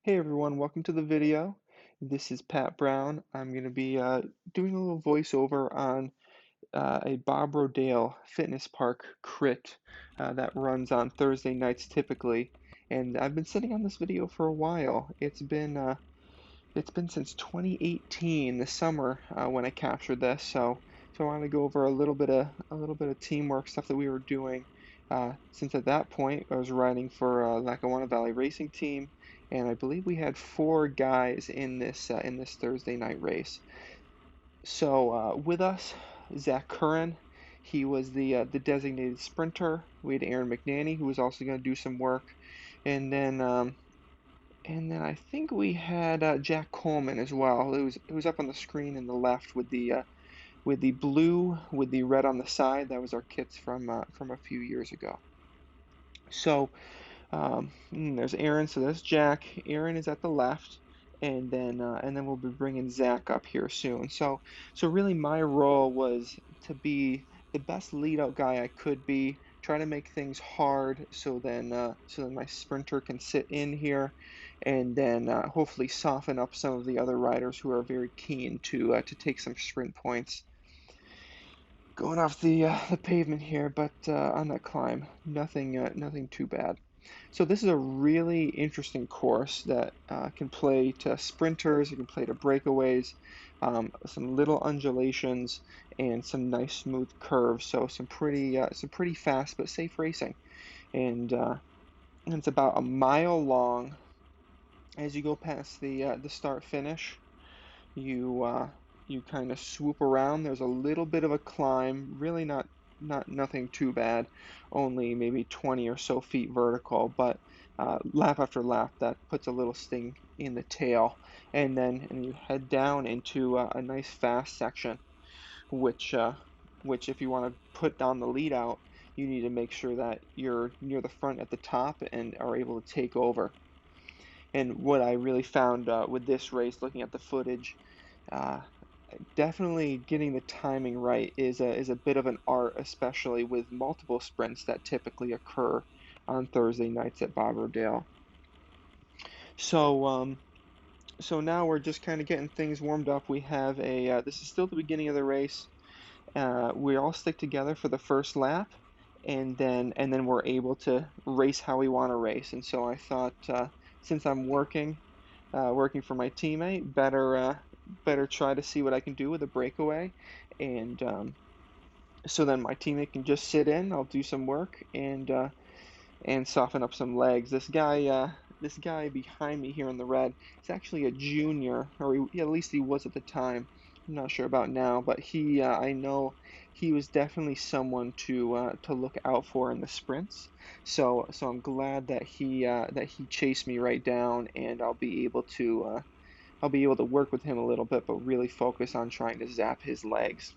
Hey everyone, welcome to the video. This is Pat Brown. I'm going to be doing a little voiceover on a Bob Rodale Fitness Park crit that runs on Thursday nights typically. And I've been sitting on this video for a while. It's been since 2018, the summer when I captured this. So I want to go over a little bit of teamwork stuff that we were doing. Since at that point I was riding for Lackawanna Valley Racing Team, and I believe we had four guys in this Thursday night race. So with us, Zach Curran, he was the designated sprinter. We had Aaron McNanny, who was also going to do some work, and then I think we had Jack Coleman as well. It was up on the screen in the left with the blue with the red on the side. That was our kits from a few years ago. So there's Aaron. So there's Jack. Aaron is at the left, and then we'll be bringing Zach up here soon. So really, my role was to be the best lead out guy I could be. Try to make things hard, so then my sprinter can sit in here, and then hopefully soften up some of the other riders who are very keen to take some sprint points. Going off the pavement here, but on that climb, nothing too bad. So this is a really interesting course that can play to sprinters, it can play to breakaways, some little undulations, and some nice smooth curves. So some pretty fast but safe racing, and it's about a mile long. As you go past the start finish, you you kind of swoop around. There's a little bit of a climb, really not nothing too bad, only maybe 20 or so feet vertical, but lap after lap that puts a little sting in the tail, and you head down into a nice fast section, which uh, which if you want to put down the lead out, you need to make sure that you're near the front at the top and are able to take over. And what I really found with this race, looking at the footage, uh, definitely getting the timing right is a bit of an art, especially with multiple sprints that typically occur on Thursday nights at Bob Rodale. So so now we're just kind of getting things warmed up. We have a this is still the beginning of the race. We all stick together for the first lap, and then we're able to race how we want to race. And so I thought, since I'm working for my teammate, better try to see what I can do with a breakaway, and so then my teammate can just sit in. I'll do some work and soften up some legs. This guy behind me here in the red is actually a junior, or at least he was at the time. I'm not sure about now, but I know he was definitely someone to look out for in the sprints. So I'm glad that he chased me right down, and I'll be able to work with him a little bit, but really focus on trying to zap his legs.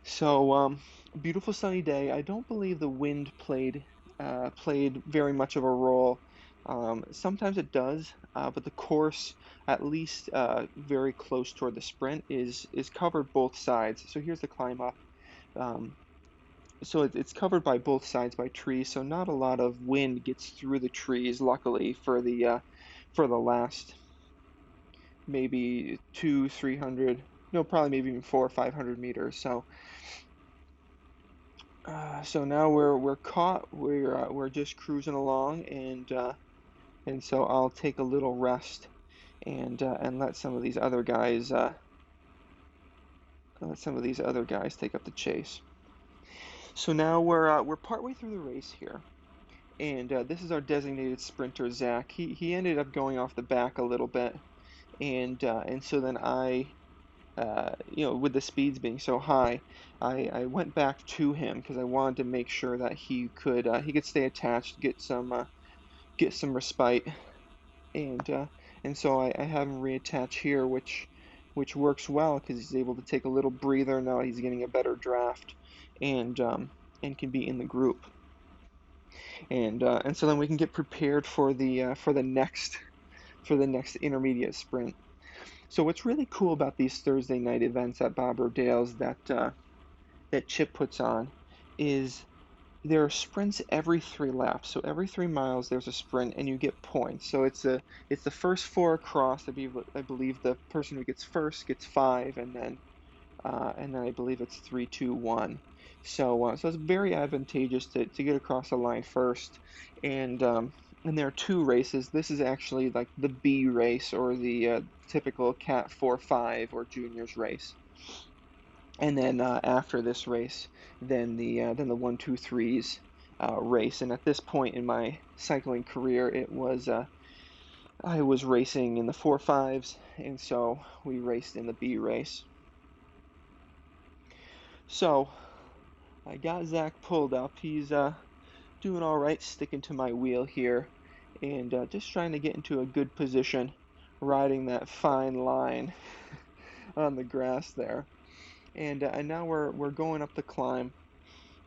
So, beautiful sunny day. I don't believe the wind played very much of a role. Sometimes it does, but the course, at least very close toward the sprint, is covered both sides. So here's the climb up. Um, it's covered by both sides by trees, so not a lot of wind gets through the trees. Luckily for the last maybe 300, no, probably maybe even 400 or 500 meters. So now we're caught. We're just cruising along, and so I'll take a little rest and let some of these other guys take up the chase. So now we're partway through the race here, and this is our designated sprinter Zach. He ended up going off the back a little bit, and so then with the speeds being so high, I went back to him because I wanted to make sure that he could stay attached, get some respite, and uh, and so I have him reattach here, which works well because he's able to take a little breather now. He's getting a better draft, and can be in the group, and so then we can get prepared for the next intermediate sprint. So what's really cool about these Thursday night events at Bob Rodale's that Chip puts on is there are sprints every 3 laps. So every 3 miles there's a sprint and you get points. So it's the first four across. I believe the person who gets first gets five, and then I believe it's 3, 2, 1. So it's very advantageous to get across the line first. And and there are two races. This is actually like the B race, or the typical Cat 4-5 or juniors race. And then after this race, then the 1, 2, 3s race. And at this point in my cycling career, it was I was racing in the 4-5s, and so we raced in the B race. So I got Zach pulled up. He's doing all right, sticking to my wheel here, and just trying to get into a good position, riding that fine line on the grass there. And now we're going up the climb,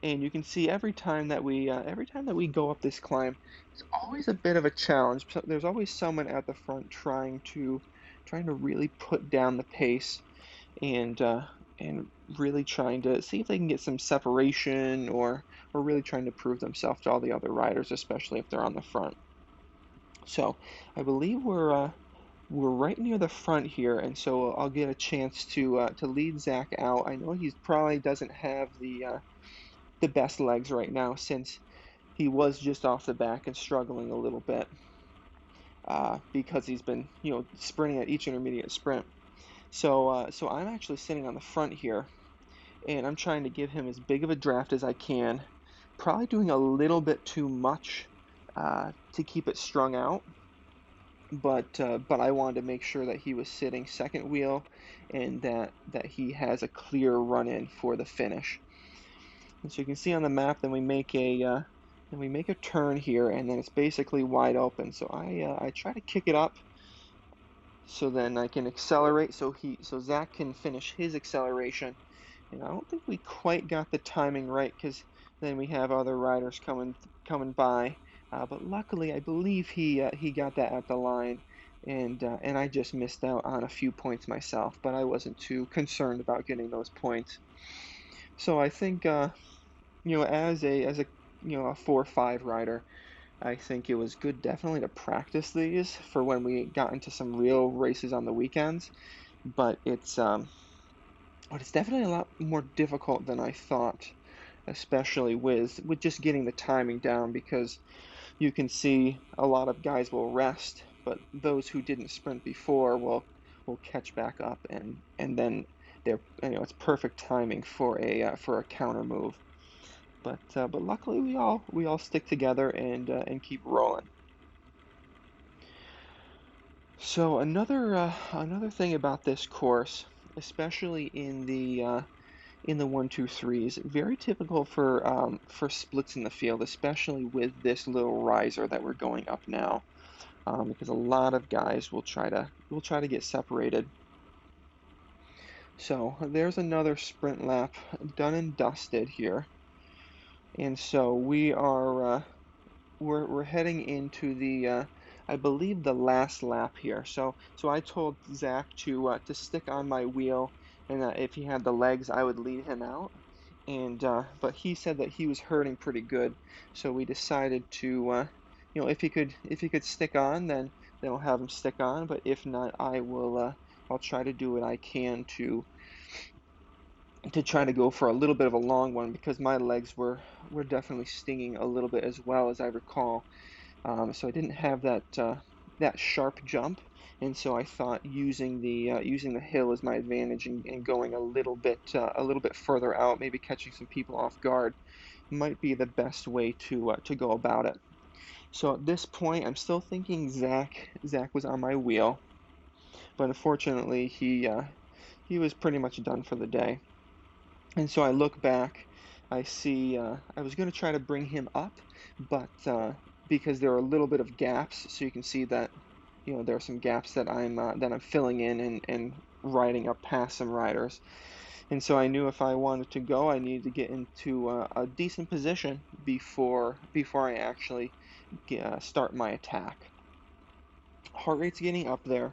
and you can see every time that we go up this climb, it's always a bit of a challenge. So there's always someone at the front trying to really put down the pace, and really trying to see if they can get some separation, or really trying to prove themselves to all the other riders, especially if they're on the front. So I believe we're right near the front here, and so I'll get a chance to lead Zach out. I know he probably doesn't have the best legs right now, since he was just off the back and struggling a little bit, because he's been, sprinting at each intermediate sprint. So I'm actually sitting on the front here, and I'm trying to give him as big of a draft as I can. Probably doing a little bit too much to keep it strung out, but I wanted to make sure that he was sitting second wheel, and that he has a clear run in for the finish. And so you can see on the map, then we make a turn here, and then it's basically wide open. So I try to kick it up, so then I can accelerate, so Zach can finish his acceleration. And I don't think we quite got the timing right, because then we have other riders coming by. But luckily, I believe he got that at the line, and I just missed out on a few points myself. But I wasn't too concerned about getting those points. So I think, as a 4-5 rider, I think it was good definitely to practice these for when we got into some real races on the weekends. But it's definitely a lot more difficult than I thought, especially with just getting the timing down, because you can see a lot of guys will rest, but those who didn't sprint before will catch back up, and then it's perfect timing for a counter move. But luckily we all stick together and keep rolling. So another thing about this course, especially in the 1, 2, 3s, very typical for splits in the field, especially with this little riser that we're going up now, because a lot of guys will try to get separated. So there's another sprint lap done and dusted here, and so we're heading into I believe the last lap here. So I told Zach to stick on my wheel, and if he had the legs, I would lead him out. And but he said that he was hurting pretty good, so we decided to, if he could stick on, then I'll have him stick on. But if not, I'll try to do what I can to try to go for a little bit of a long one, because my legs were definitely stinging a little bit, as well as I recall. So I didn't have that sharp jump, and so I thought using the hill as my advantage, and going a little bit further out, maybe catching some people off guard, might be the best way to go about it. So at this point, I'm still thinking Zach was on my wheel, but unfortunately he was pretty much done for the day. And so I look back, I see, I was going to try to bring him up, but because there are a little bit of gaps, so you can see that, there are some gaps that I'm filling in, and riding up past some riders. And so I knew if I wanted to go, I needed to get into a decent position before I actually start my attack. Heart rate's getting up there,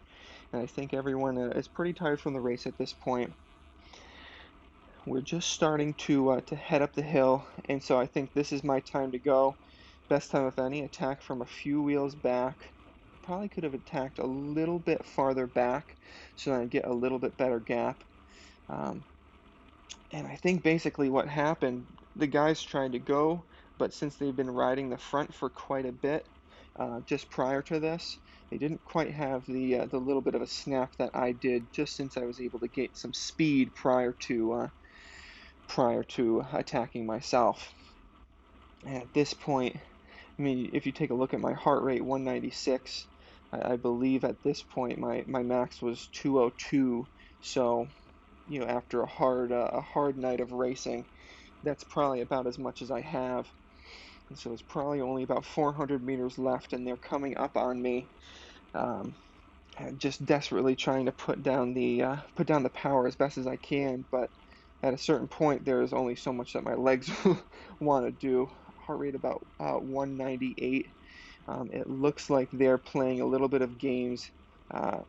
and I think everyone is pretty tired from the race at this point. We're just starting to head up the hill, and so I think this is my time to go. Best time of any, attack from a few wheels back. Probably could have attacked a little bit farther back so that I get a little bit better gap. Um, and I think basically what happened, the guys tried to go, but since they've been riding the front for quite a bit, just prior to this, they didn't quite have the little bit of a snap that I did, just since I was able to get some speed prior to attacking myself. And at this point, I mean, if you take a look at my heart rate, 196, I believe at this point my max was 202. So, after a hard night of racing, that's probably about as much as I have. And so there's probably only about 400 meters left, and they're coming up on me. Um, just desperately trying to put down the power as best as I can, but at a certain point, there is only so much that my legs want to do. Heart rate about 198. It looks like they're playing a little bit of games uh,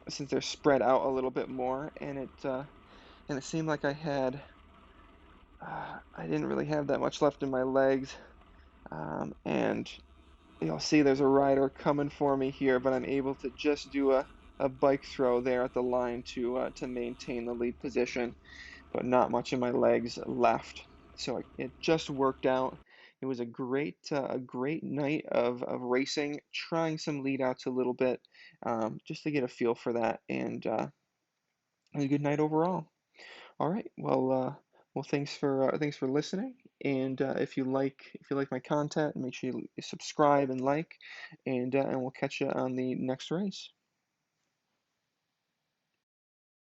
since they're spread out a little bit more, and it seemed like I didn't really have that much left in my legs, and you'll see there's a rider coming for me here, but I'm able to just do a bike throw there at the line to maintain the lead position, but not much in my legs left. So it just worked out. It was a great night of racing, trying some lead outs a little bit, just to get a feel for that, and it was a good night overall. All right. Well, thanks for listening. And if you like my content, make sure you subscribe and like, and we'll catch you on the next race.